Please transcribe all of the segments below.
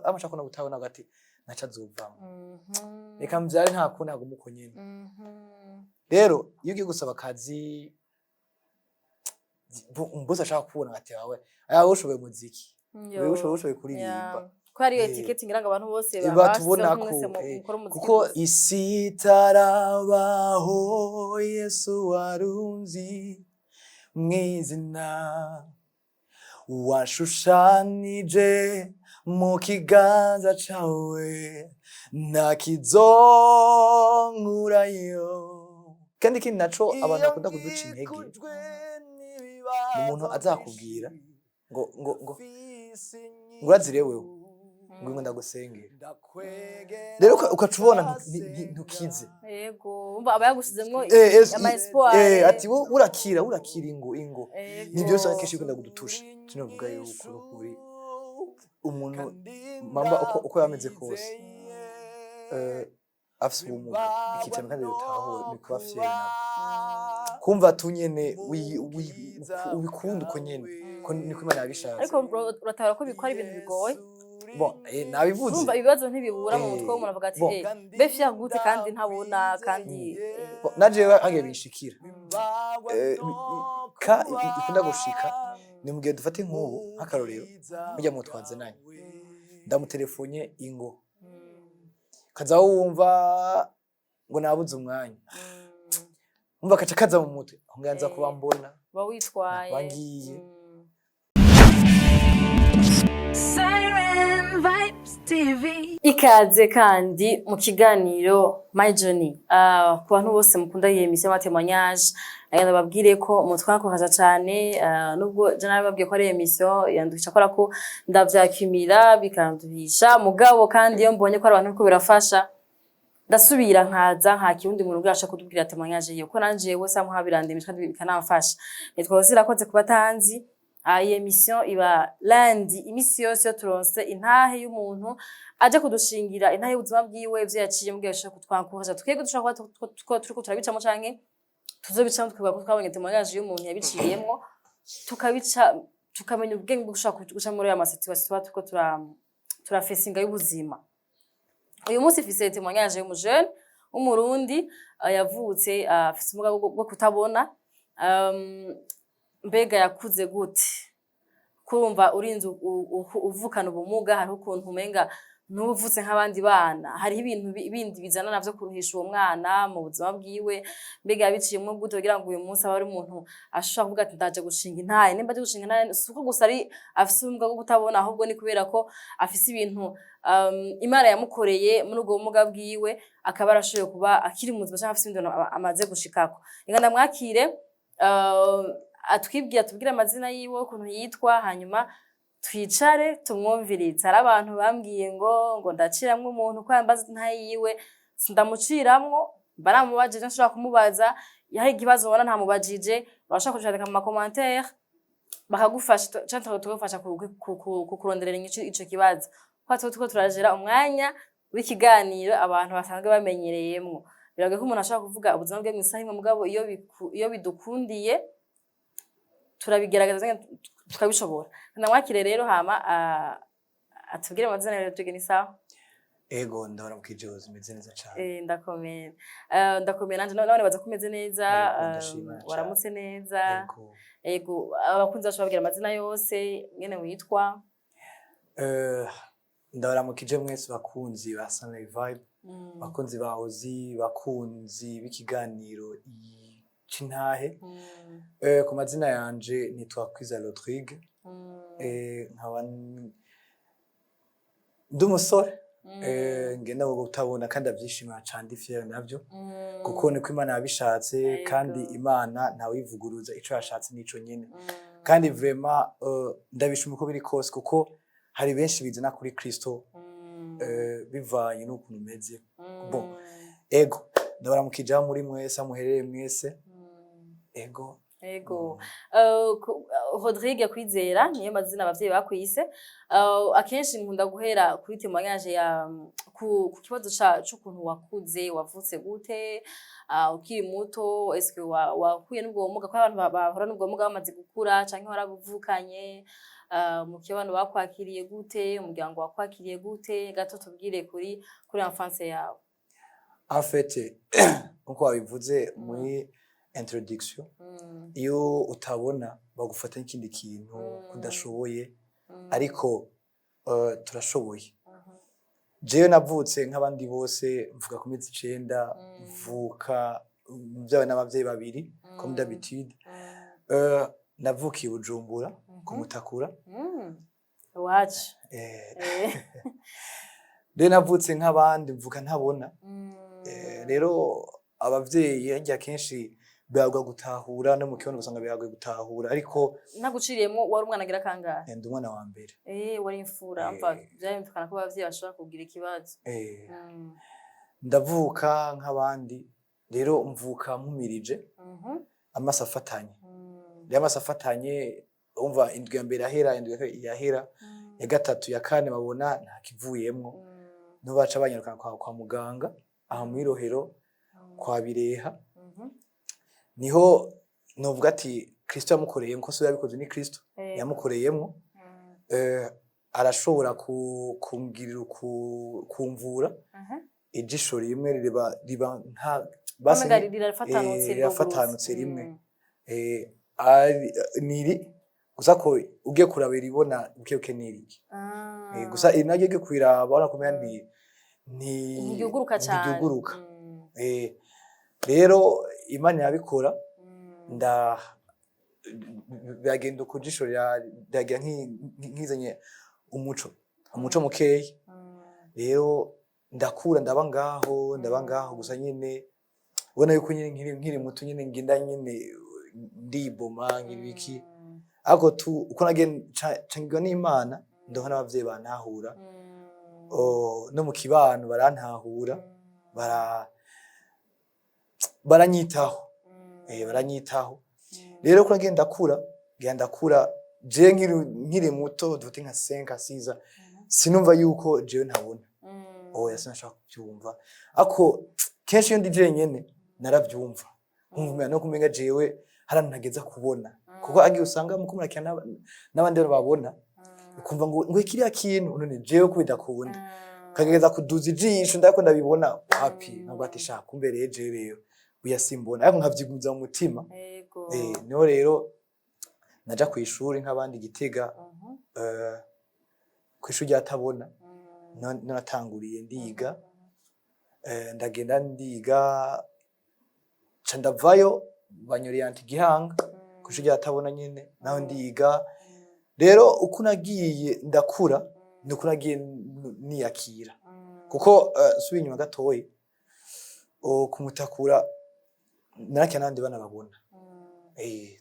amashaka no gutabona gati naca azuvamo reka mvyare nta kundi haguma uko nyene rero iyo ugiye gusaba akazi umbosi ashaka kubona gati wawe ushoboye muziki wewe ushoboye kuririmba ko ari etiquette ngira ngo abantu bose batubona kuko isi tarabaho Yesu warunzi mwizina washushanije mu kiganza cawe ntakizonkurayo kandi kindi naco abantu bakunda kuduca intege umuntu azakubwira ngo urazire wewe ngo ndagusengera rero ukacubona ntukize yego umva aba yagusizemwo ama espoir ati wo urakira ingo ni byose akeshi kunda kudutusha tunavuga yuko kuri umuntu mamba uko yameze kose afise ubumuga ikicamo kandi utaho ni kuba fier nabo kumva tunyene ubikunda uko nyene ko niko Imana yabishatse ariko uratara ko bikora ibintu bigoye nabivuze umva ibibazo ntibibura mu mutwe w'umuntu avuga ati be fier gute kandi ntabona kandi naje hange bishikira ikunda gushika ni mugihe dufate nk'ubu nk'akarorero mujya mu twanzananye ndamutelefone ingo kaza wumva ngo nabuze umwanya umva kaca kaza mu mutwe nganza kuba mbona ba witwaye wangiye Siren Vibes TV ikaze kandi mu kiganiro My Journey ku bantu bose mukunda iyi emission y'amatemanyage agenda babwire ko mutwakohaza cyane nubwo je nababwiye ko ari emission yandukisha kora ko ndavyakimira bikanduhisha mugabo kandi iyo mbonye ko ari abantu ko birafasha ndasubira nkaza nka kirundi mu rugasha kudubwira temanyage iyo ko nanje wese amuhabirandemije kandi bikanamfasha nitwa zirakoze kubatanzi iyi emission iba lundi imisi yose turonse intahe y'umuntu aje kudushingira intahe y'ubuzima bwiwe ivyo yaciye mu bwesha kutwankuhaza tukego dushaka turiko turabicamo canke tuzobicamo twibwa ko twabonye temanyage y'umuntu yabiciyemwo tukabica tukamenya ubwenge bwo gushaka guca muri ya situation tuko turafacinga y'ubuzima uyu munsi fise temanyage y'umujene w'umurundi yavutse afise ubumuga bwo kutabona mbega yakuze gute kurumva urinze uvukana ubumuga hari ukuntu umenga n'ubuvutse nk'abandi bana hari ibintu bindi bizana navyo kuruhisha uwo mwana mu buzima bwiwe mbega yabiciyemo gute kugira ngo uyu munsi aba ari umuntu ashobora kuvuga ati ndaje gushinga intahe nimba aje gushinga intahe suko gusa ari afise ubumuga bwo kutabona ahubwo ni kubera ko afise ibintu Imana yamukoreye muri ubwo bumuga bwiwe akaba arashoboye kuba akiri mu buzima cyangwa afise ibintu amaze gushikako reka ndamwakire atubwire amazina yiwe ukuntu yitwa hanyuma twicare tumwumvirize hari abantu bambwiye ngo ndaciramwe umuntu ko yambaza ntaye yiwe sindamuciramwo baramubajije nshobora kumubaza yahe ikibazo ubona ntamubajije urashaka kucyandika mu commentaire bakagufasha cyangwa tukagufasha kukuronderera ico kibazo kwato tuko turajera umwanya w'ikiganiro abantu basanzwe bamenyereyemwo biragoye ko umuntu ashaka kuvuga ubuzima bwe mwisaha imwe mugabo iyo bidukundiye turabigerageza tukabishobora ndamwakire rero hama atubwire amazina rero tugene sawa ego ndabona mukije uzimeze neza cyane ndakomeye nanje none baza kumeze neza waramutse neza ego abakunzi bashobora amazina yose ngene witwa ndabona mukije mwese bakunzi ba Siren Vibe bakunzi bahozi bakunzi b'ikiganiro Intahe ku mazina yanje nitwa Kwiza Rodrigue nkaba ndumusore ngenda gutabona kandi avyishimira cyane fier navyo kuko niko Imana yabishatse kandi Imana ntawe ivuguruza ico yashatse nico nyene kandi vraiment ndabishima uko biri kose kuko hari benshi bizana kuri Kristo bivanye n'ukuntu meze bon ego ndabaramukije muri mwese amuherere mwese ego Rodrigue Kwizera niyo mazina abavyeyi bakwise akenshi nkunda guhera kuri temanyage ya ku kibazo c'ukuntu wakuze wavutse gute ukiri muto eske wakuye n'ubwo bumuga ko abantu bahora n'ubwo bumuga bamaze gukura canke warabuvukanye mu kibano bakwakiriye gute, umuryango wakwakiriye gute, gato tubwire kuri enfance yawe. En fait nkuko wabivuze muri introduction, iyo utabona bagufata n'ikindi kintu kudashoboye, ariko turashoboye. Jewe navutse nk'abandi bose, mvuka ku mezi 9, mvuka mvyawe n'abavyeyi babiri comme d'habitude. Navukiye Bujumbura kumutakura. Iwacu. Rero navutse nk'abandi, mvuka ntabona. Rero abavyeyi hirya kenshi bihagwa gutahura, no mu kibono gusanga bihagwa gutahura, ariko naguciriyemo wari umwana agira kangahe? Ndi umwana wa mbere. Wari imfura, mva byayumvikana ko abavyeyi bashobora kugira ikibazo. Ndavuka nk'abandi, rero mvuka mpumirije amaso afatanye. Rero amaso afatanye, umva indwi ya mbere ahera, indwi yahera, ya gatatu ya kane babona nta kivuyemwo, no baca banyarukana kwa muganga aha mu Irohero kwa Bireha. Niho novuga ati Kristo yamukoreye, nko so yabikoze ni Kristo yamukoreyemwo. Arashobora kumgirira kumvura ijisho rimwe riba nka basi rirafatanutse rimwe. Niri gusa ko ugiye kuraba iribona uke niri. Gusa inajye ge kwiraba ubona ko ntigyuguruka cyane. Ntigyuguruka. Rero Imana yabikora, byagenda kujisho ryagira nkizanye umuco mukeyi. Rero ndakura ndaba ngaho gusa nyine ubona yuko nyine nkiri muto nyine ngenda nyine ndiboma nk'ibiki, ariko uko nagenda n'Imana ndoha n'abavyeyi bantahura, no mu kibano barantahura, baranyitaho. Baranyitaho. Rero ko nagenda ndakura, je nkiri muto dufite nka 5 6, sinumva yuko jewe ntabona. Sinashaka kubyumva, ako kenshi iyo ndi jenyene narabyumva, nkumva no kumenga jewe harantageza kubona, kuko agiye usanga mu kumurakira n'abandi babona, ukumva ngo kiriya kintu none jewe ko bidakunda, kageza kuduza ijisho ndako ndabibona happy, ntabwo atisha kumbereye jewe rero uyasimbona, ariko nkavyiguza mu mutima. Niho rero naja ku ishuri nk'abandi Gitega, ku ishuri ryatabona natanguriye ndiga, ndagenda ndiga ca ndavayo banyoriente Gihanga ku ishuri ryatabona nyene naho ndiga. Rero uko nagiye ndakura nuko nagiye niyakira, kuko subi inyuma gatoyi kumutakura narakya nandi bana babona.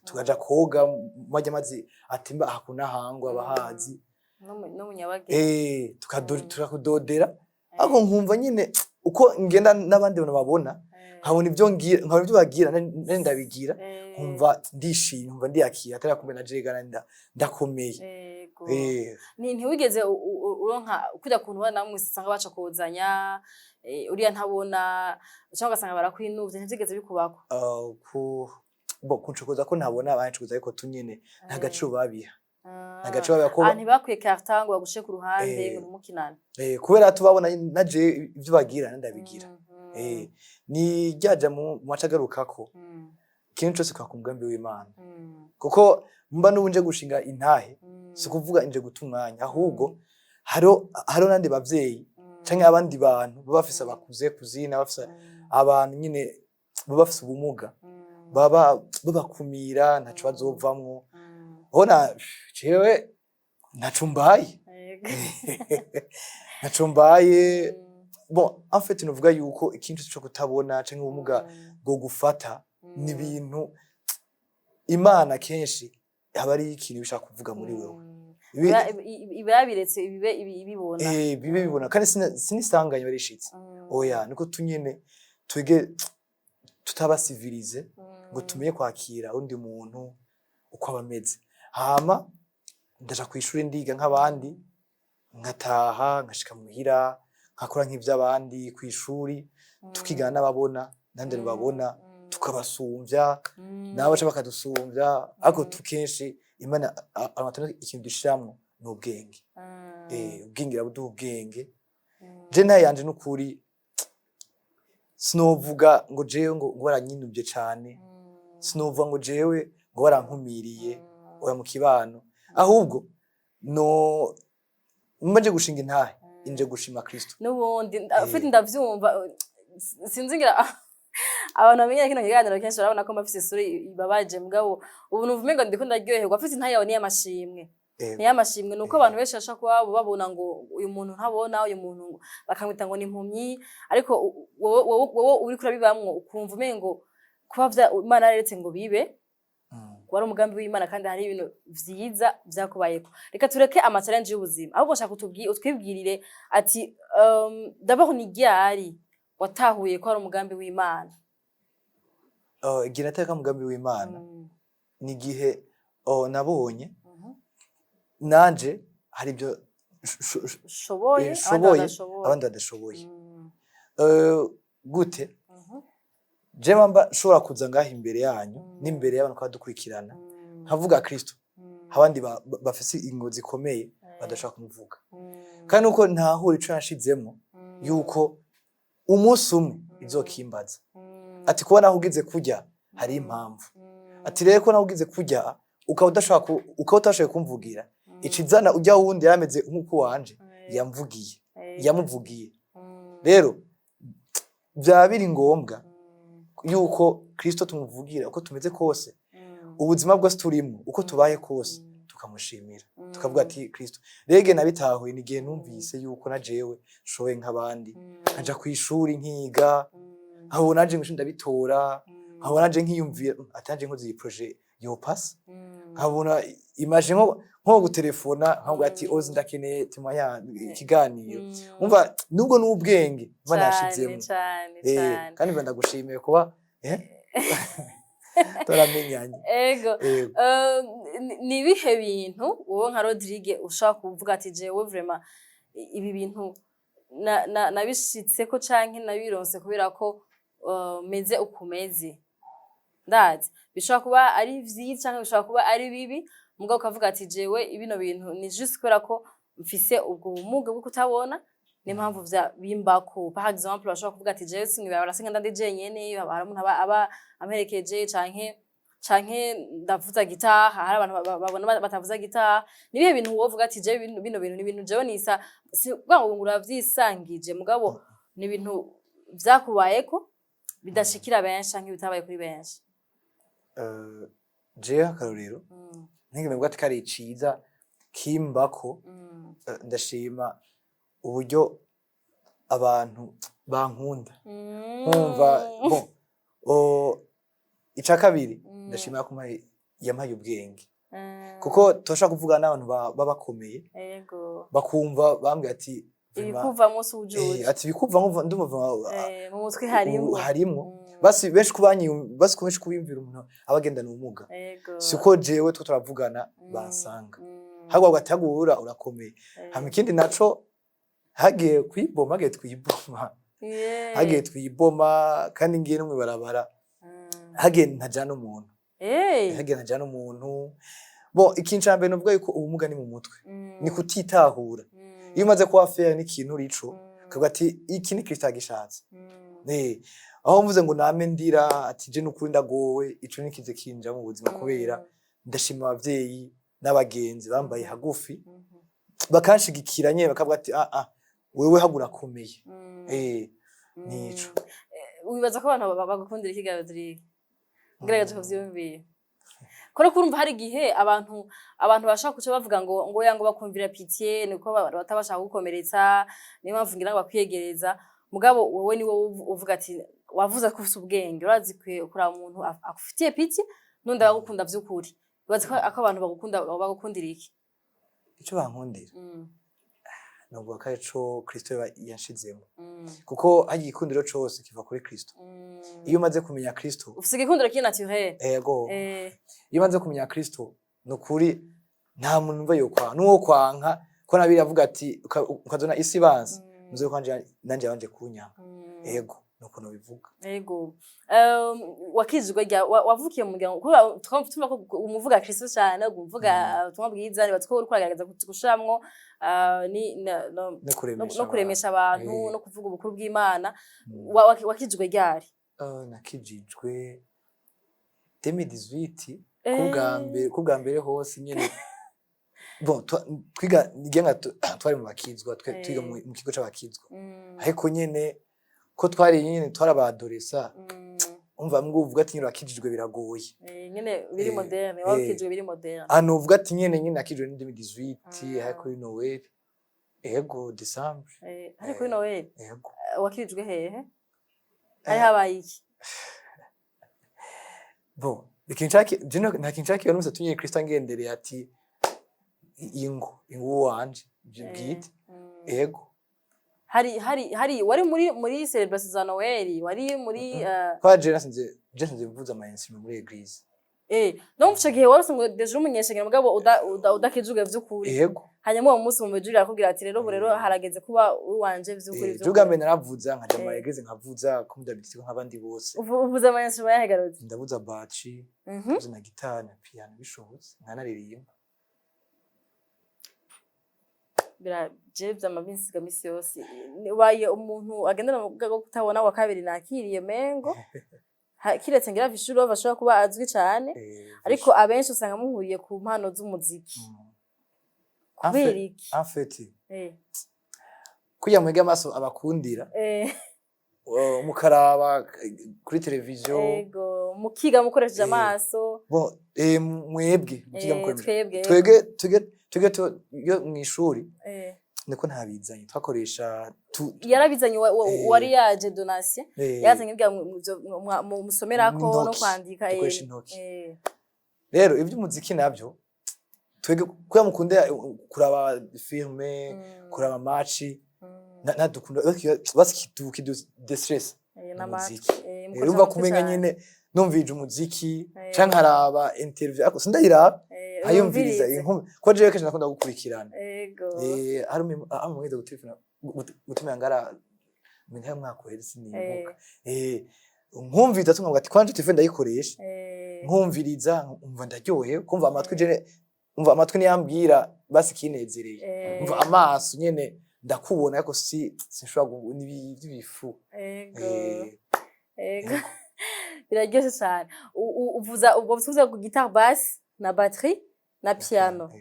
Tukaja koga majya mazi atimba hakuna hangwa abahazi no munyabage, tukakudodera, ariko nkumva nyine uko ngenda n'abandi bana babona, nkabona ibyo bagira ndabigira, nkumva ndishimye, nkumva ndiyakira, atari kumbe najegana ndakomeye. Ntiwigeze uronka kuja kuntu bana namwe usanga baca kozanya, uriya ntabona cyangwa ugasanga barakwinuvye, ntivyigeze bikubako? Kuncokoza ko ntabona abancukoza, ariko tunyene nta gaciro babiha. Ntibakwiye karta ngo bagushe ku ruhande ngo mukinane. Kubera tubabona naje ivyo bagira ndabigira. Ni ryaja mu macagarukako, kintu cyose kwa kumgambi w'Imana, kuko mba n'ubunje gushinga Intahe, si kuvuga inje gutumwanya, ahubwo haro nandi bavyeyi canke abandi bantu bafise abakuze kuzina, bafise abantu nyine bafise ubumuga, babakumira ntaco bazovamwo. Ona jewe nacumbaye. Nacumbaye. En fait nuvuga yuko ikintu cyo kutabona canke ubumuga bwo gufata ni ibintu Imana kenshi haba ari ikintu bishaka kuvuga muri wewe. Ibirabiretse ibibona. Bibibona kandi sinisanganye barishitse. Oya niko tunyene twege tutaba civilize ngo tumenye kwakira undi muntu uko abameze. Hama ndaja ku ishuri ndiga nk'abandi, ngataha ngashika muhira, nkakora nk'ivy'abandi ku ishuri, tukigana n'ababona nande babona, tukabasumbya nabo baca bakadusumbya ariko tukenshi Imana amatano ikintu dushiramwo n'ubwenge ubwenge rabuduha ubwenge je nayanje n'ukuri sinovuga ngo jewe ngo waranyinubye cane sinovuga ngo jewe ngo warankumiriye oya mu kibano ahubwo no mbaje gushinga intahe inje gushima Kristo n'ubundi afite ndavyumva sinzingira abantu bamenye kino kiganiro kenshi barabona ko mafise isura ibabaje mugabo ubu nuvume ngo ndiko ndaryoherwa afite intahe yawe n'iyamashimwe n'iyamashimwe nuko abantu benshi bashaka kuba babona ngo uyu muntu ntabona uyu muntu bakamwita ngo ni impumyi ariko wowe uri kurabibamwo ukumva umengo kuba Imana yaretse ngo bibe wari umugambi w'Imana kandi hari ibintu vyiza vyakubayeko reka tureke ama challenge y'ubuzima ahubwo shaka utwibwirire ati d'abord ni ryari watahuye ko ari umugambi w'Imana igihe nateka umugambi w'Imana ni gihe nabonye nanje hari ibyo shoboye abandi badashoboye gute je mamba shobora kuza ngaho imbere yanyu n'imbere y'abantu kwadukurikirana nkavuga Kristo abandi bafise ingo zikomeye badashaka kumuvuga kandi uko ntahura ico yashizemo yuko umunsi umwe izokimbaza ati kuba naho ugize kurya hari impamvu ati rero ko naho ugize kurya ukaba udashaka kumvugira icizana ujya wundi yarameze nk'uko wanje yamuvugiye rero byabiri ngombwa yuko Kristo tumuvugira uko tumeze kose ubuzima bwose turimo uko tubaye kose tukamushimira tukavuga ati Kristo rege nabitahuye ni gihe numvise yuko na jewe showe nk'abandi nkaja ku ishuri nkiga aho naje ngushinda bitora aho naje nkiyumvira atanje nkoze iyi projet yo pass nkabona imagine nko gutelefona nkavuga ati ozi ndakeneye timaya ikiganiro umva nubwo n'ubwenge banashizemo kandi bandagushimiye kuba turamenyanye ego ni bihe bintu wowe nka Rodrigue ushaka kuvuga ati jewe vraiment ibi bintu nabishitseko canke nabironse kubera ko meze ukumeze ndazi bishobora kuba ari vyiza canke bishobora kuba ari bibi mugabo ukavuga ati jewe ibino bintu ni juste kubera ko mfise ubwo bumuga bwo kutabona n'impamvu vya bimbako par exemple bashobora kuvuga ati jewe sinibara barasenga ndande jenyene abantu aba amperekeje canke ndavuza gitaha hari abantu babona batavuza gitaha nibihe bintu wovuga ati jewe bino bintu ni bintu jewe nisa bwango ngura vyisangije mugabo ni ibintu vyakubayeko bidashikira benshi canke bitabaye kuri benshi jewe akarorero ntingime bwati kari ciza kimbako ndashima uburyo abantu bankunda nkumva ica kabiri ndashima ko yamaye ubwenge kuko tosha kuvuga n'abantu babakomeye bakumva bambwe ati ibikuva munsi ujuje ati bikuva nkumva ndumva mu mutwe harimo basi benshi kubimvira umuntu abagendana ubumuga siko jewe two turavugana bansanga hagwa gatagura urakomeye hama ikindi naco hagiye kwiboma hagiye twiboma kandi ngiye no mwibarabara hagiye ntajana umuntu hagiye ntajana umuntu ikintu cambe novuga yuko ubumuga ni mu mutwe ni kutitahura iyo umaze kuba fair n'ikintu rico kavuga ati iki ni Kristo agishatse aho mvuze ngo name ndira ati je n'ukuri ndagowe ico nikize kinja mu buzima kubera ndashima abavyeyi n'abagenzi bambaye hagufi bakanshigikira nye bakavuga ati wewe hagura komeye nico wibaza ko abantu bagukundira ikigayo Rodrigue ngeragaje kuvyumviye kora kurumva hari gihe abantu bashaka kuca bavuga ngo yango bakumvira pitié niko batabashaka gukomeretsa niyo mpamvu ngira ngo bakwiyegereza mugabo wowe ni wowe uvuga ati wavuze ko ufite ubwenge urazi kura umuntu afitiye pitié nunda bagukunda vy'ukuri wibaza ko abantu bagukundira iki ico bankundira nubwo kaco Kristo yanshizemo kuko hagiye ikundiro cose kiva kuri Kristo iyo umaze kumenya Kristo ufise igikundiro ki naturel yego iyo umaze kumenya Kristo nukuri nta muntu mva yo kwa nuwo kwanka ko nabiri avuga ati ukazona isi banza muzo kwanje nanje abanje kunyanga yego nuko bivuga. Yego. Wakijwe wavukiye mu muryango twumva ko umuvuga Kristo cyane umuvuga ubutumwa bwiza niba two uri kwagerageza gushiramwo no kuremesha abantu no kuvuga ubukuru bw'Imana. Wakijwe ryari? Nakijijwe 2018 kubwa mbere hose nyene. Bon twiga twari mu bakizwa twiga mu kigo c'abakizwa ariko nyene ko twari nyene twarabadoresa umva mvuga ati nyine wakijijwe biragoye nyene biri moderne wakijijwe biri moderne uvuga ati nyene nakijijwe ni 2018 ariko kuri Noel ego December ariko kuri Noel wakijijwe hehe ari habaye iki? Bon ikinchaki jino nakinchaki yonumse tunye Kristo ngendereye ati ingo wanje bwite ego hari wari muri celebration za Noel wari muri kwa Jenasinze mvuza ama instrument muri eglise no mfisha gihe warose ngo deje umunyeshengera mugabo udakijuge vy'ukuri ego hanyuma uwo munsi mumejurira akubwira ati rero harageze kuba wanje vy'ukuri vyo jugambe naravuza nkaja ama eglise nkavuza kumudabitiko nk'abandi bose uvuza ama instrument yahegarutse ndavuza baci ndavuza na gitara na piano bishobotse nkanaririmba birajebya amabinsi gamisi yose waye umuntu agendana mu bwo kutabona wa kabiri nakiriye mengo kiretse ngira vishuro bashobora kuba azwi cyane ariko abenshi usanga muhuriye ku mpano z'umuziki kubera iki afeti kuya mwege amaso abakundira mukaraba kuri televiziyo ego mukiga mukoresheje amaso bo mwebwe mukiga mukoresheje twege yo mwishuri niko ntabizanye twakoresha yarabizanye wari yaje donation yazanye bya musomerako no kwandika rero iby'umuziki nabyo twege kuya mukunde kuraba filme kuraba match nadukunda baskiduki de stress n'umuziki urumva kumenya nyine numvije umuziki canke haraba interview ako sindayiraba ayumviriza inkumi ko jewe kenshi nakunda gukurikirana hari amweze gutelefona gutuma ngara minha mwakohera sinibuka nkumviriza tunga ati kwanje telefone ndayikoresha nkumviriza umva ndaryohe kumva amatwi je umva amatwi niyambwira basi kinezereye umva amaso nyene ndakubona ariko sinshobora n'ibifu ego biraryoshe cyane uvuza ubwo butuze ku guitar bass na batterie na piano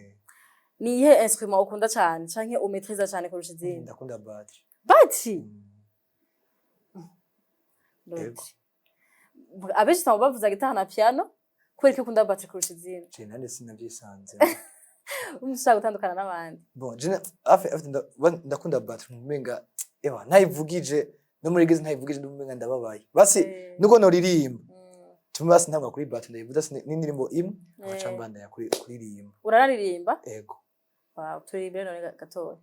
ni ihe instrument ukunda cyane canke umetriza cyane kurusha izindi? Ndakunda batterie abenshi usanga bavuza guitar na piano kubera ko ukunda batterie kurusha izindi. Je nande sinavyisanze umushaka gutandukana n'abandi. Bon je ndakunda batterie mumenga ewa ntayivugije no muri gize ntayivugije n'umumenga ndababaye basi nuko noririmba tumasi ntabwo kuri batterie ndayivuza n'indirimbo imwe acambanda ya kuririmba. Urararirimba? Ego. Wow, turirimbe none gatoya.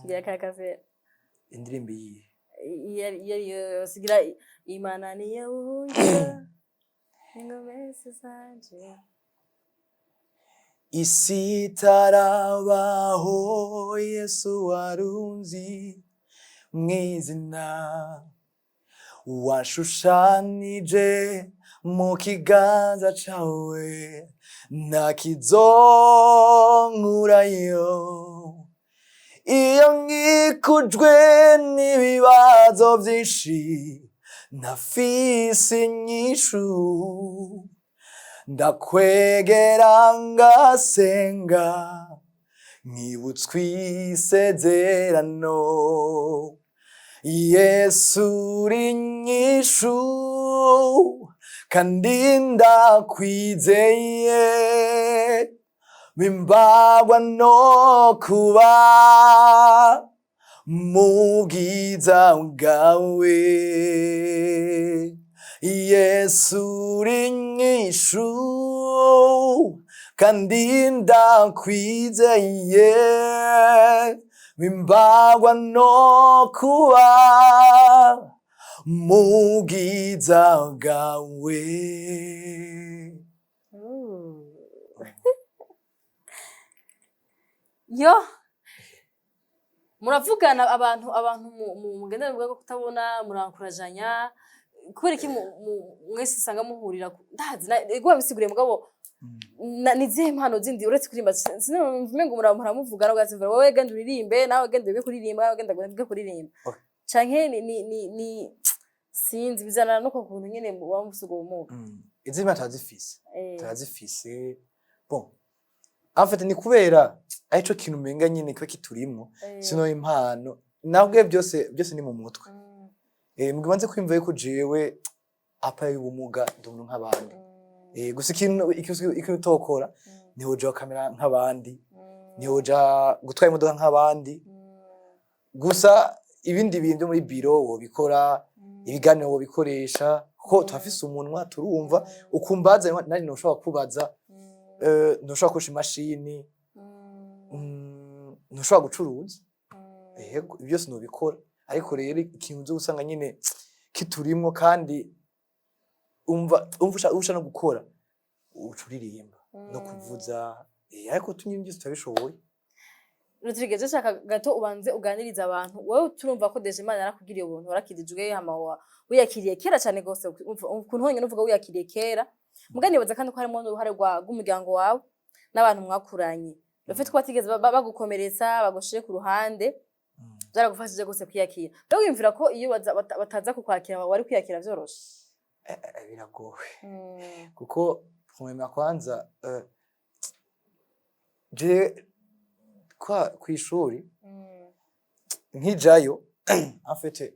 Kigira kakaze indirimbo iyi iyo sigira Imana niye uhungira ingomesi zanje isi tarabaho Yesu warunzi mwizina washushanije mu kiganza cawe nakizonkurayo iyo nkikujwe n'ibibazo byinshi ntafise inyishu ndakwegera ngasenga nkibutswe isezerano Yesu uri inyishu kandi ndakwizeye bimbagwa no kuba mu bwiza bwawe Yesu uri inyishu kandi ndakwizeye bimbagwa no kuba mu bwiza bwawe. Yo muravugana abantu mugendana mu bwo kutabona murankurajanya kubera iki mwese usanga muhurira ndazi ego bisiguriye mugabo nizihe mpano zindi uretse kuririmba sinumva ngo muramuvugana ugatsimvira wowe genda uririmbe nawe genda ube kuririmba nawe genda ube kuririmba canke ni sinzi bizana no kuntu nyene wa musugo ubumuga izima tazifise bon en fait ni kubera arico kintu menga nyene kiba kiturimwo sino impano nabwe byose ni mu mutwe mugibanze kwimva yuko jewe apa y'ubumuga ndumwe nk'abandi gusa ikintu utokora nihoja kamera nk'abandi nihoja gutwara imodoka nk'abandi gusa ibindi bintu muri biro wobikora ibiganiro wobikoresha ko twafise umunwa turumva ukumbaza nari no ushobora kubaza no ushobora kusha imashini no ushobora gucuruza yego byose no bikora ariko rero ikintu uzo usanga nyine kiturimwo kandi umva usha no gukora ucuririmba no kuvuza ariko tunyine byose tutabishoboye Rutrigeje shaka gato ubanze uganiriza abantu wowe turumva ko deje Imana yarakugiriye ubuntu warakidijwe hama wiyakiriye kera cyane gose ukuntu honyine uvuga wiyakiriye kera muganibaza kandi ko harimo uruhare rw'umuryango wawe n'abantu mwakuranye bafite ko batigeze bagukomeretsa bagushije ku ruhande byaragufashije gose kwiyakira rero wimvira ko iyo bataza kukwakira wari kwiyakira byoroshe biragoye kuko kumenya kwanza je kwa kwishuri nkijayo afete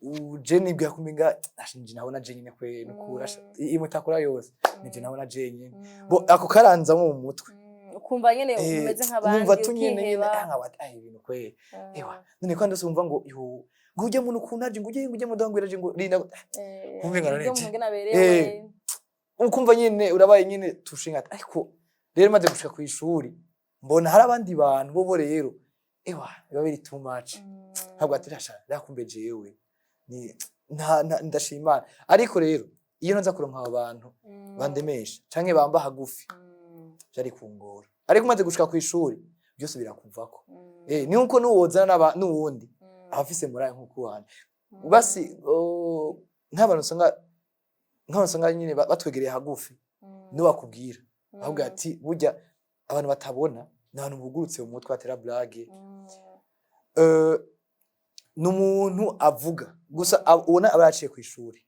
uje nibwa kuminga ashinje nabona je nyine kwe nukura imutakura yose nije nabona je nyine bo ako karanza mu mutwe ukumva nyene umeze nk'abandi umva tunyene nk'abati ibintu kwe ewa none kandi usumva ngo yo nguje muntu kunaje nguje mudangwira je ngo rinda kumenga none ukumva nyene urabaye nyene tushinga ariko rero maze gushika ku ishuri mbona hari abandi bantu bo rero ewa biba biri too much ntabwo atirasha ndakumbe jewe ni ndashimana ariko rero iyo nza kuronka abantu bandemesha canke bamba hagufi byari kungora ariko maze gushika ku ishuri byose birakuvako ni uko nuwozana n'uwundi abafise muraye nkuko wanje basi nk'abantu usanga nyine batwegereye hagufi niwakubwira ahubwo ati burya abantu batabona n'abantu bugurutse mu mutwe atera blague n'umuntu avuga gusa ubona abaciye ku ishuri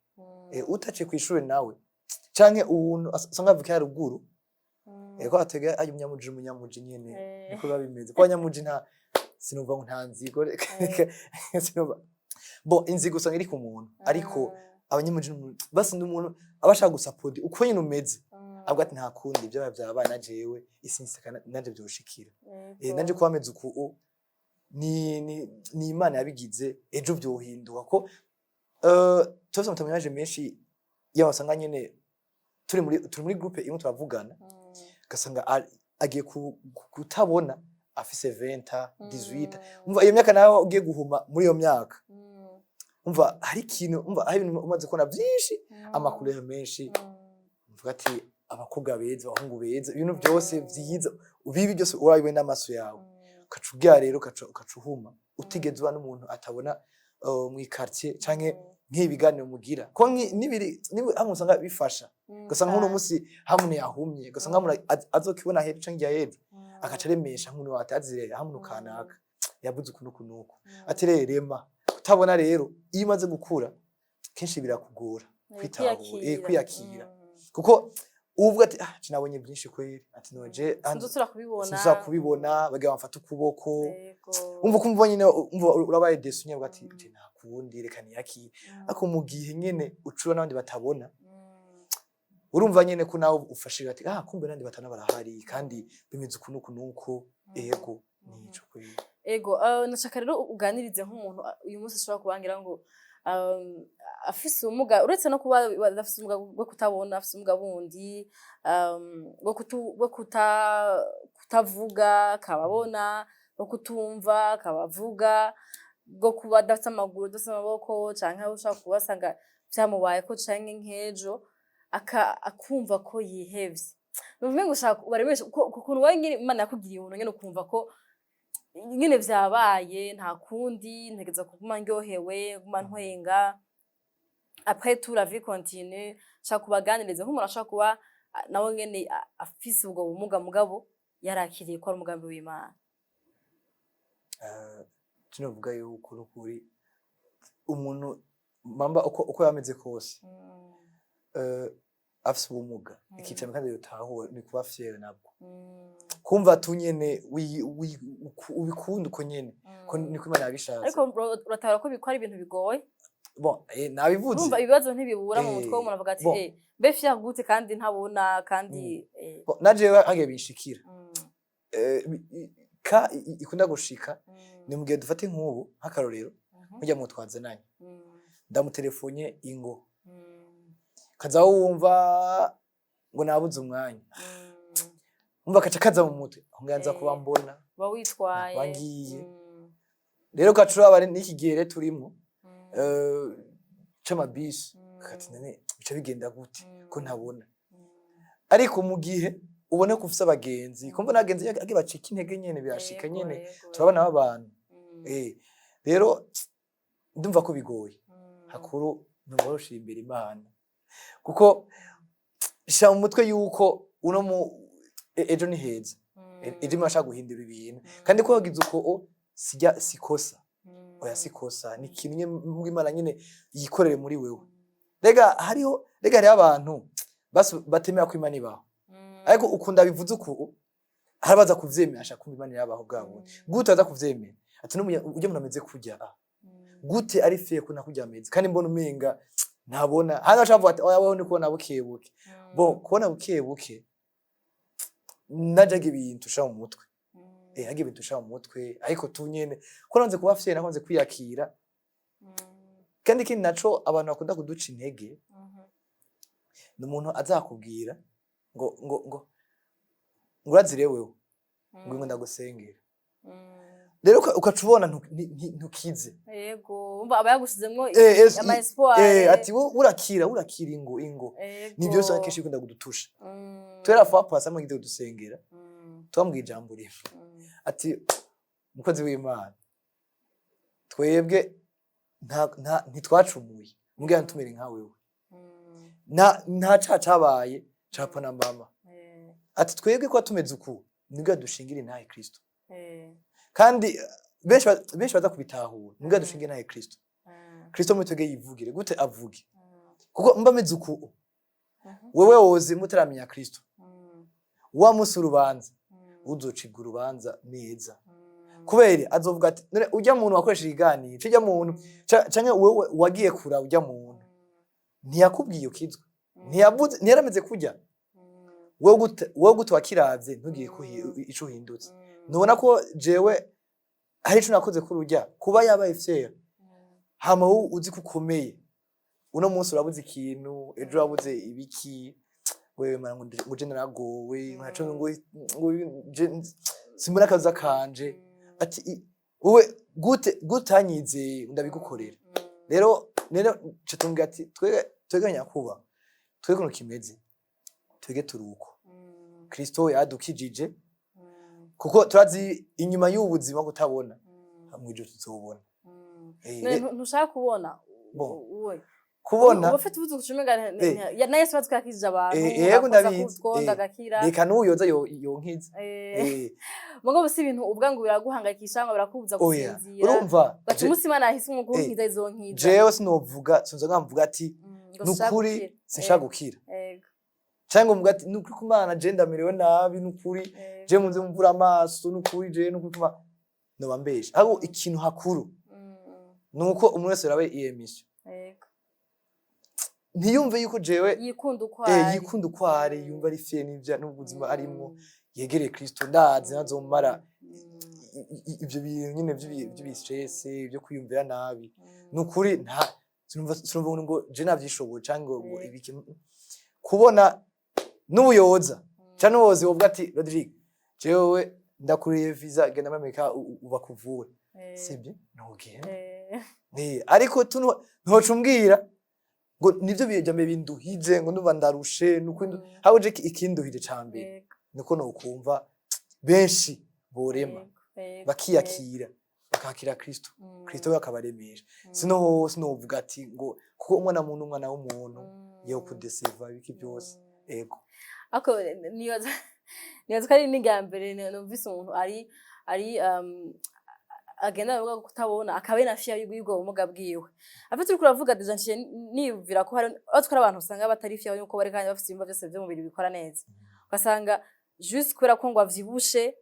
utaciye ku ishuri nawe canke umuntu usanga avuga haruguru ko atega ayo munyamuji nyene niko babimeze ko nyamuji nta sinumva ngo nta nzigo sinumva bo inzigo usanga iri ku muntu ariko abanyamuji basi n'umuntu abashaka gusapoti uko nyine umeze abwo ati nta kundi byo byabana jewe isinseka nanje byoshikira nanje kwameze uko ni Imana yabigize ejo byohinduka ko twese mutamenyaje menshi yabasanga nyene turi muri groupe imwe turavugana gasanga agiye kutabona afise 20 18 umva iyo myaka nawe ugiye guhuma muri iyo myaka umva hari ikintu umva hari ibintu umaze kubona byinshi amakuru menshi umvuga ati abakobwa beza abahungu beza ibintu byose byiza ubibi byose urabiwe n'amaso yawe ukacubya rero ukacuhuma utigeze uba n'umuntu atabona mu quartier canke nk'ibiganiro mugira ko nibiri amusanga bifasha gasanga nk'uno musi hamwe yahumye gasanga hamwe azokibona hejo canke ya hejo akacaremesha nk'uno watazire hamwe kanaka yabuze kunuko atererema utabona rero iyo imaze gukura kenshi birakugora kwiyakira kuko uvuga ati cinabonye byinshi kweri ati noje sinzura kubibona baga bamfata ukuboko umva kumva nyine umva urabaye desu nyabwa ati nta kundi reka niyaki ako mu gihe nyene ucura n'abandi batabona urumva nyene ko nawe ufashira ati kumbe nandi batana barahari kandi bimeze nuko ego nico kweri ego nashaka rero uganirize nk'umuntu uyu munsi ashobora kubangira ngo afise umuga uretse no kuba afise umuga bwo kutabona afise umuga bundi bwo kutavuga kababona bwo kutumva kabavuga bwo kuba adafite amaguru adafite amaboko canke ushaka kubasanga byamubaye ko canke nk'ejo akumva ko yihevye nuvume ngo ushaka baremesha kukuntu wawe nyine Imana yakugiriye ubuntu nyene ukumva ko nyine vyabaye nta kundi ntegeza kuguma ndyohewe guma ntwenga après tout la vie continue shaka kubaganiriza nk'umuntu ashaka kuba nawe nyene afise ubwo bumuga mugabo yarakiriye ko ari umugambi w'Imana. Tunovuga yuko urukuri umuntu mamba uko yameze kose afise ubumuga ikicamo kandi yotahuwe ni kuba fier nabwo kumva tunyene ubikunda uko nyene ko niko Imana yabishatse. Ariko uratahura ko bikora ibintu bigoye. Bon nabivuze urumva ibibazo ntibibura mu mutwe w'umuntu avuga ati mbe fier gute kandi ntabona kandi naje hage bishikira ka ikunda gushika ni mugihe dufate nk'ubu nk'akarorero mujya mu twazananye ndamutelefonye ingo kaza wumva ngo nabuze umwanya umva kaca kaza mu mutwe nganza kuba mbona ba witwaye wangiye rero kacura bari n'iki gihe turimo chama bisi kati nene bica bigenda gute ko ntabona ariko mu gihe ubone kufisa abagenzi kumva nagenzi age bacika intege nyene birashika nyene turabona abantu rero ndumva ko bigoye hakuru ntumorosha imbere Imana kuko sha mu mutwe yuko uno mu ejo ni heza ejo mashaka guhindura ibintu kandi ko yagize uko sikosa oya sikosa ni kimwe mu Imana nyene yikorere muri wewe rega hari abantu batemera ko Imana ibaho ariko ukunda bivuze uko harabaza kuvyemera ashaka kumva Imana yabaho bwabo gute aza kuvyemera ati uje umuntu ameze kujya gute ari fiye ko nakujya ameze kandi mbona umenga ntabona hano acavuga ati oya wewe ni kubona bukebuke kubona bukebuke najaga ibintu sha mu mutwe hage ibintu sha mu mutwe ariko tunyene ko nanze kuba fiye nakonze kwiyakira kandi kindi naco abantu bakunda kuduca intege n'umuntu azakubwira ngo urazire wewe ngo ndagusengera rero ukacubona ntukize yego umva aba yagushizemwo ama espoir ati urakira ingo ni byose akeshi kunda kudutusha twera fa pasa mu gide dusengera twambwiye ijambo rimwe ati mukozi w'Imana twebwe ntitwacumuye mbwira ntumere nka wewe nta cacabaye capa na mama ati twebwe ko tumeze uku nibwo dushingira Intahe Kristo kandi benshi baza kubitahura nibwo dushingira Intahe Kristo Kristo mutege yivugire gute avuge kuko mba meze uku wewe woze mutaramenya Kristo wa musi urubanza uzociga urubanza neza kubera azovuga ati none ujya muntu wakoresha iganiro cijya muntu canke wewe wagiye kura ujya muntu ntiyakubwiye ukizwe ntiyavuze ntiyarameze kujya wowe gute wakiravye ntugiye ko ico hindutse nubona ko jewe hari ico nakoze kuri urya kuba yabaye fier hama uzi kukomeye uno munsi urabuze ikintu ejo urabuze ibiki wewe mara ngo je naragowe nkaco ngo simbona kaza kanje ati wowe gutanyizeye ndabigukorera rero catumbwira ati twege nyakuba twege no kimeze twege turuko Kristo yadukijije kuko turazi inyuma y'ubuzima kutabona hamwe tuzobona ntushaka kubona wowe kubona ufite ubuzu kucumenga na Yesu batwakije abantu yego ndabizi ndagakira reka nuyoza yonkiza mugo busi ibintu ubwa ngo biraguhangayikisha ngo birakubuza gusinzira urumva gacu musimana yahise umugunkiza izo nkiza jewe sinovuga sunzo ngamvuga ati nukuri sinshaka gukira cyangwa mvuga ati nukuri kumana je ndamerewe nabi nukuri je munze mvura amaso nukuri je nukuri kuma no bambesha aho ikintu hakuru nuko umuntu wese rabe iyi emission ntiyumve yuko jewe yikunda ukware yumva ari fiye n'ivya n'ubuzima arimo yegereye Kristo ndazi nazomara ibyo bintu nyine by'bi stress byo kwiyumvira nabi nukuri nta sinumva ngo je navyishoboye cyangwa ngo ibiki kubona n'ubuyoza cyane ubuyobozi buvuga ati Rodrigue jewe ndakuriye visa genda muri Amerika ubakuvura sibyo ntugenda ariko ntocumbwira ngo nivyo bijambe binduhije ngo nuba ndarushe nuko hauje ikinduhije cambe niko no kumva benshi borema bakiyakira bakakira Kristo Kristo we akabaremesha sinovuga ati ngo kuko umwana w'umuntu yo kudeseva biki byose ego ako nibaza ko ari n'igambere numvise umuntu ari agenda bavuga kutabona akabe na fiya y'ubwo bumuga bwiwe afite uri kuravuga deja nshye nivira ko hari atwara abantu usanga batari fiya yuko bari kandi bafite ibimba byose byo mubiri bikora neza ugasanga juste kubera ko ngo avyibushe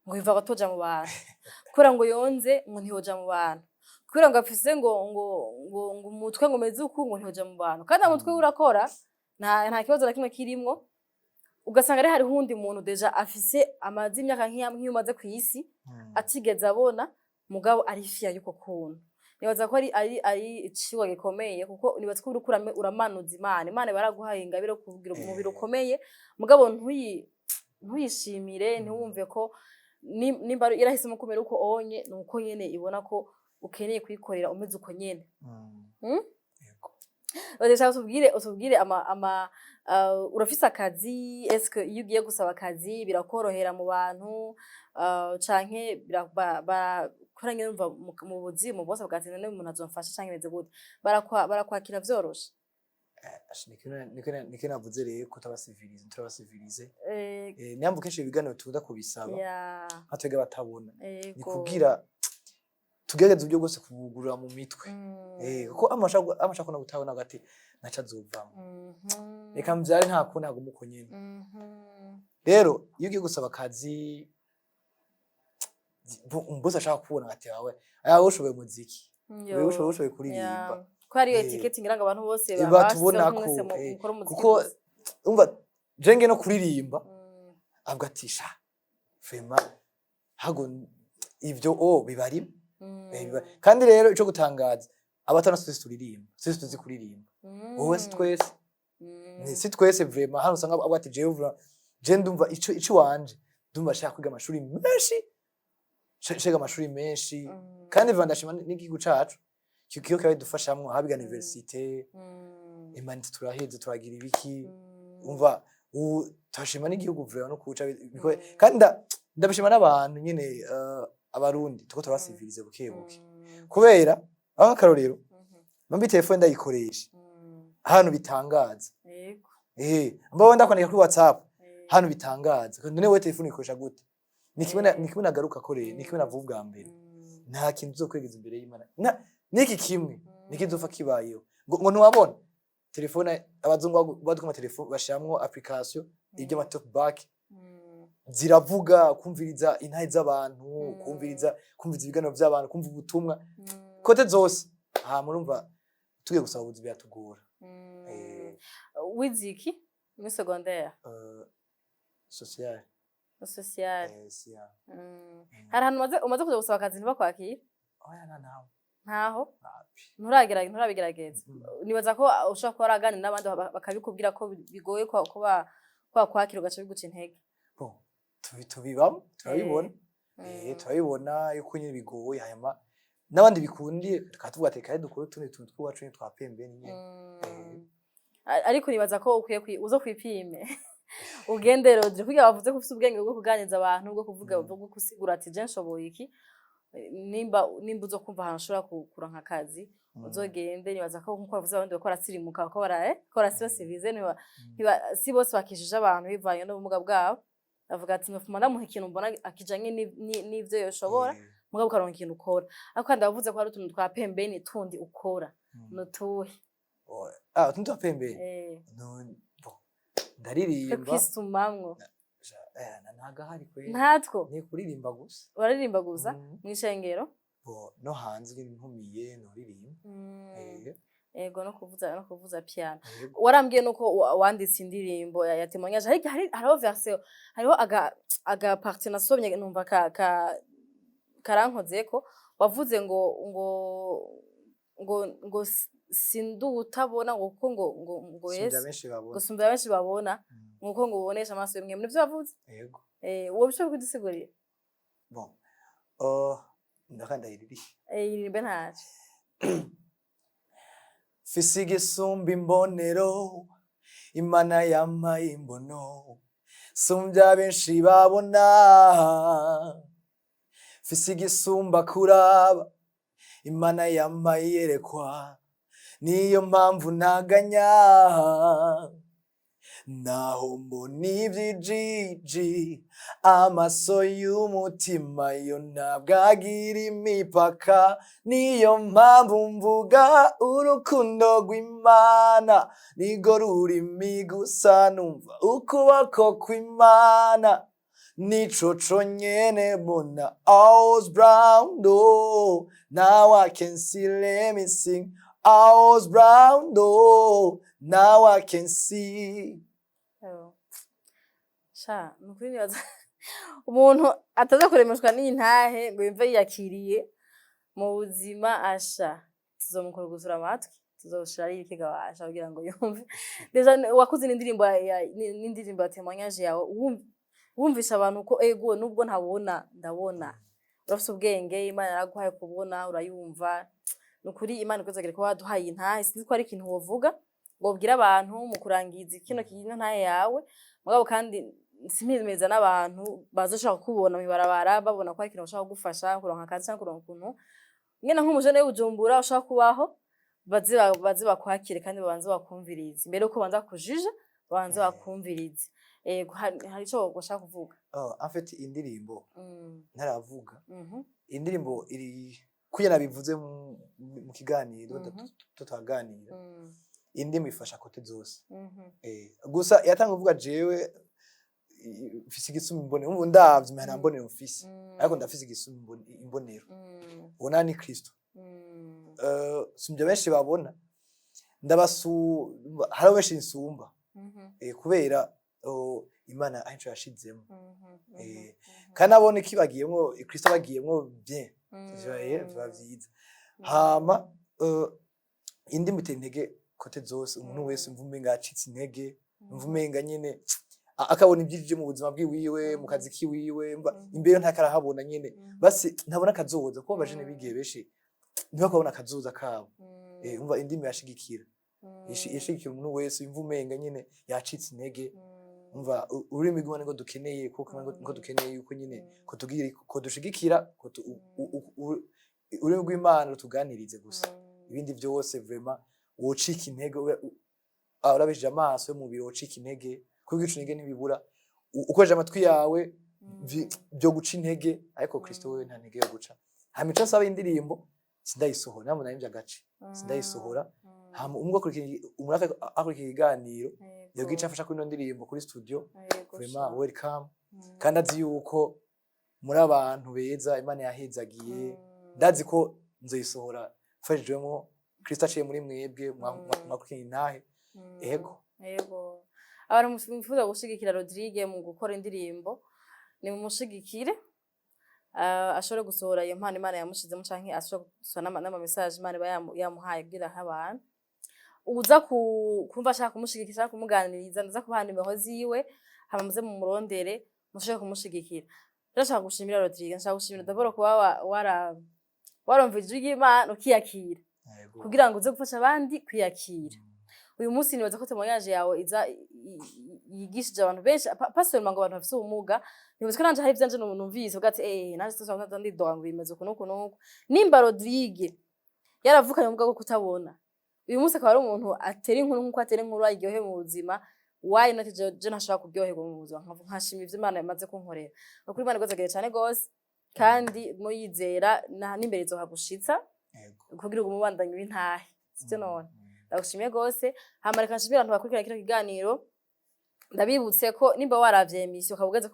ngo biva gatoja mu bantu kubera ngo yonze ngo ntihoja mu bantu kubera ngo afise ngo umutwe ngo meze uku ngo ntihoja mu bantu kandi umutwe urakora nta kibazo na kimwe kirimwo ugasanga ari hari hundi muntu deja afise amazi imyaka nk'iyo umaze ku isi atigeze abona mugabo ari fiya yuko kuntu nibaza ko ari iciwa gikomeye kuko nibaza ko uramanuza Imana baraguhaye ingabire kugira umubiri ukomeye mugabo ntuyishimire ntiwumve ko nimba irahisemo kumera uko onye nuko nyene ibona ko ukeneye kwikorera umeze uko nyene Odesha utubwire urafise akazi eske iyo ugiye gusaba akazi birakorohera mu bantu canke barakora nyene umva mu buzima bose bwatsinda n'umuntu azomfasha canke beze gute barakwakira vyoroshe niko navuze rero turabasivilize nyambo kenshi ibiganiro tuza kubisaba hatwege batabona ni kugira tugerageza uburyo bwose kubugurura mu mitwe kuko amashaka no gutabona gati naca azovamo reka mvyare nta kuntu agumuko nyene rero iyo ugiye gusaba akazi umbosa ashaka kubona gati wawe ushoboye muziki wewe ushoboye kuririmba ko ari etiquette ngira ngo abantu bose batubona kuko umva jenge no kuririmba avuga ati sha fema hago ivyo bibari kandi rero ico gutangaza abatana twese turirimba twese tuzi kuririmba wowe si twese vraiment hano usanga abati je ndumva ico wanje ndumva shaka kwiga amashuri menshi kandi vandashima n'igihugu cacu kiyo kabe dufashamwe habiga université imanitse turaheze turagira ibiki umva tashima n'igihugu vraiment no kuca kandi ndabishima n'abantu nyene abarundi tuko turabasivilize bukebuke kubera aho akarorero mambi telefone ndayikoresha hano bitangaza mbaho ndakwaneka kuri WhatsApp hano bitangaza none we telefone ikoresha gute nikimwe nagaruka koreye nikimwe navuga mbere nta kintu uzokwegeza imbere y'Imana niki kimwe nikizofa kibayeho ngo ntiwabona telefone abazungu badukoma telefone bashamwo application ibyo talk back ziravuga kumviriza intahe z'abantu kumviriza ibiganiro by'abantu kumva ubutumwa kote zose murumva tugiye gusaba ubuzi byatugora wiziki muri secondaire social hari ahantu umaze kuja gusaba akazi ntibakwakira ntaho nturabigerageza nibaza ko ushobora kuba waraganira n'abandi bakabikubwira ko bigoye kuba kwakira ugaca biguca intege tubibamo turabibona yuko nyine bigoye hanyuma n'abandi bikundiye tukatuvuga ati kare dukora utundi tuntu tw'iwacu twa pembeni nyene ariko nibaza ko ukwiye uzo kwipime ugendero kugira bavuze ko ufite ubwenge bwo kuganiriza abantu bwo kuvuga bwo gusigura ati je nshoboye iki nimba uzo kumva ahantu ushobora kuranka akazi uzogende nibaza ko nkuko bavuze abandi bakora sirimuka ko bakora sibasivize si bose bakishije abantu bivanye n'ubumuga bwabo avuga ati nufuma ndamuha ikintu mbona akijanye n'ivyo yoshobora mugabo ukaronka ikintu ukora ariko kandi bavuze ko hari utuntu twa pembeni tundi ukora nutuhe utuntu twa pembeni ndaririmba kwisumamwo ntagahari kweli ntatwo ni kuririmba gusa uraririmba gusa mw'ishengero no hanze ntumiye nuririmba ego no kuvuza piano warambwiye nuko wanditse indirimbo ya témoignage hariho version hariho aga partie nasomye numva karankozeko wavuze ngo sindu utabona ngo yes gusumba benshi babona nkuko ngo ubonesha amaso yemwe muri byo bavuze yego wowe bishobora kudusigurira bon ndakanda iririmbe ntacyo Fisige sumbi mbonero Imana yampaye imbono sumbya benshi babona mfise igisumba kuraba Imana yampaye yerekwa niyo mpamvu ntaganya naho mbona ivyijiji amaso y'umutima yo ntabwo agira imipaka niyo mpamvu mvuga urukundo rw'Imana nigo rurimi gusa numva ukuboko kw'Imana nico conyene mbona I was brown though now I can see let me sing I was brown though now I can see. Sha nukuri nibaza umuntu ataza kuremeshwa n'intahe ngo yumve yakiriye mu buzima asha tuzomukora gusura amatwi tuzoshira yikiga washa kugira ngo yumve deja wakoze n'indirimbo ya témoignage yawe wumvisha abantu ko ego nubwo ntabona ndabona urafite ubwenge Imana yaraguhaye kubona urayumva nukuri Imana ikozagere ko waduhaye intahe sinzi ko ari ikintu wovuga ngo ubwire abantu mu kurangiza kino kintu ntahe yawe mugabo kandi simizemeza n'abantu bazoshaka kubona mibarabara babona ko ari ikintu bashaka gufasha kuronka akazi cyangwa kuronka ukuntu ngena nk'umujene w'ubujumbura ushaka kubaho bazi bakwakire kandi babanze bakumvirize mbere uko banza kujija babanze bakumvirize hari ico goshaka kuvuga en fait indirimbo ntaravuga indirimbo iri kuya nabivuze mu kiganiro tutaganira indirimbo ifasha kote zose gusa yatanga kuvuga jewe mfise igisumi imbonero ubu ndavye imana mbonero mfise ariko ndafise igisumi imbonero ubona ni Kristo sumvye benshi babona hari benshi nsumba kubera Imana ahenshi yashizemo kandi abone kibagiyemwo Kristo bagiyemwo bien biba vyiza hama indi mutentege kote zose umuntu wese mvumenga acitse intege mvumenga nyene akabona ibyije mu buzima bwiwiwe mu kazi kiwiwe imbere ntakarahabona nyene basi ntabona kazoza ko abajene bigiye beshi ntibakabona kazoza kabo umva indimi yashigikira yashigikira umuntu wese imvumenga nyene yacitse intege umva ururimi rw'Imana ngo dukeneye kuko dukeneye yuko nyene ko tugira ko dushigikira ko ururimi rw'Imana rutuganirize gusa ibindi byose vraiment wocika intege urabije amaso yo mubiri wocika intege kuko ico intege ntibibura ukoje amatwi yawe byo guca intege ariko Kristo wewe nta ntege yo guca hamico saba indirimbo sindayisohora namwe narimje agace sindayisohora hama umwe akurikira ikiganiro yogica afasha kuri ndirimbo kuri studio vraiment welcome kandi azi yuko muri abantu beza Imana yahezagiye ndazi ko nzoyisohora fashijwemo Kristo aciye muri mwebwe mwakurikira intahe ego abantu mwifuza gushigikira Rodrigue mu gukora indirimbo ni mumushigikire ashobora gusohora iyo mpano Imana yamushizemo canke ashobora gusana n'ama message Imana yamuhaye kugira abantu uza kumva ashaka kumushigikira kumuganiriza ndaza kubaha nimero ziwe hamaze mu murondere mushaka kumushigikira ndashaka gushimira Rodrigue ndashaka gushimira d'abord kuba warumvije Imana ukiyakira kugira ngo uze gufasha abandi kwiyakira uyu munsi nibaza ko témoignage yawe iza yigishije abantu benshi pastor ngo abantu bafite ubumuga nibaza ko nanje hari byanje numvise ugati nanje tuzanga ndidonga bimeze kuno nimba Rodrigue yaravukanye ubumuga bwo kutabona uyu munsi akaba ari umuntu atera inkuru nkuko atera inkuru aryohe mu buzima why not je ntashaka kuryoherwa mu buzima nkashima ivyo Imana yamaze kunkorera ukuri Imana igozagere cyane gose kandi muyizera n'imbere zo hagushitsa kugira ngo umubandanye w'intahe sivyo none ndagushimiye gose hama reka nshimira abantu bakurikira kino kiganiro ndabibutse ko nimba waravye emission ukabugeze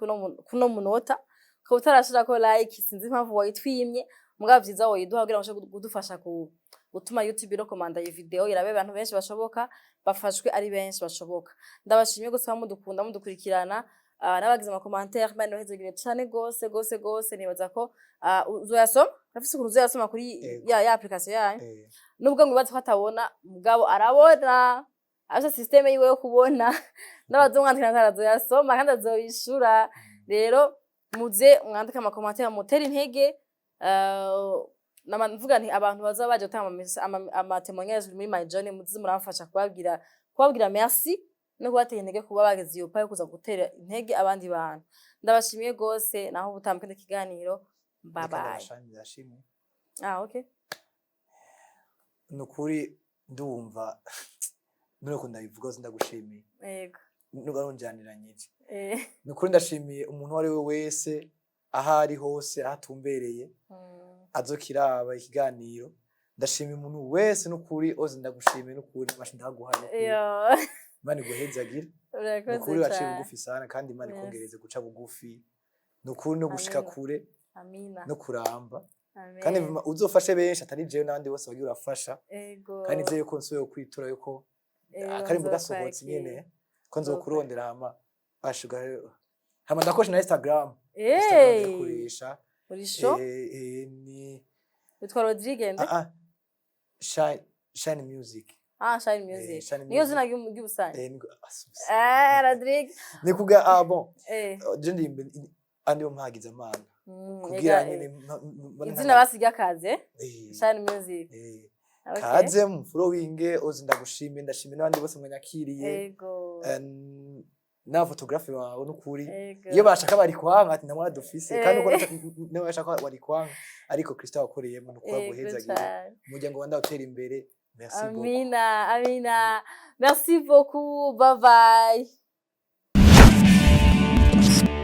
kuno munota ko utarashira ko like sinzi impamvu wayitwimye mugabo vyiza woyiduha kugira ngo gudufasha gutuma YouTube recommanda iyi video irabe abantu benshi bashoboka bafashwe ari benshi bashoboka ndabashimiye gose mudukunda mudukurikirana n'abagize ama commentaire bane bahezegire cyane gose nibaza ko uzoyasoma rafise ukuntu uzoyasoma kuri ya application yayo nubwo mwibaza ko atabona mugabo arabona asha systeme yiwe yo kubona n'abazomwandikira ntarazoyasoma kandi azoyishura rero muze mwandika ama commentaire mutera intege namanvuga nti abantu bazaba baje gutanga ama témoignage muri my journey muze muramfasha kubabwira merci no kubatera intege kuba bageze iyo payo kuza gutera intege abandi bantu ndabashimiye gose naho butambwe n'ikiganiro Bye bye. Ndashimye. Okay. Nukuri ndumva nuko ndabivuga ndagushimiye. Yego. Nugaronjaniranyije. Eh. Nukuri ndashimiye umuntu wari we wese ahari hose atumbereye. Azokiraba ikiganiro. Ndashimiye umuntu wese nukuri oze ndagushimiye nukuri mashi ndaguhaye. Yo. Imana iguhezagira. Urakoze nukuri waciye cyane. bugufi sana kandi Imana ikongereze guca bugufi. Nukuri no gushika kure. Amina. No kuramba. Amen. Kandi uzofashe benshi atari jewe n'abandi bose bagiye urafasha. Ego. Kandi nzeye ko nsoye kwitura yuko akarimbo gasohotse nyene ko nzokurondera hama bashuga hama ndakosha na Instagram. Instagram yakoresha. Uri show? Ni Witwa Rodrigue nde? Shine Music. Shine Music. Niyo zina ry'ubusani. Rodrigue. Nikuga bon. Je ndi andi mpagize amana. Kugira nyine izina basiga kaze. Shine Music. Kaze mu following ozi ndagushimye ndashimye n'abandi bose mwanyakiriye. Yego. Na photographe wawe n'ukuri iyo bashaka bari kwanga ati ndamwa dufise kandi uko ne bashaka bari kwanga ariko Kristo wakoreyemo n'ukuri guhezagira umuryango wanda utera imbere. Merci beaucoup. Amina, Amina. Merci beaucoup. Bye bye.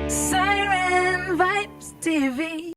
Siren Vibes TV.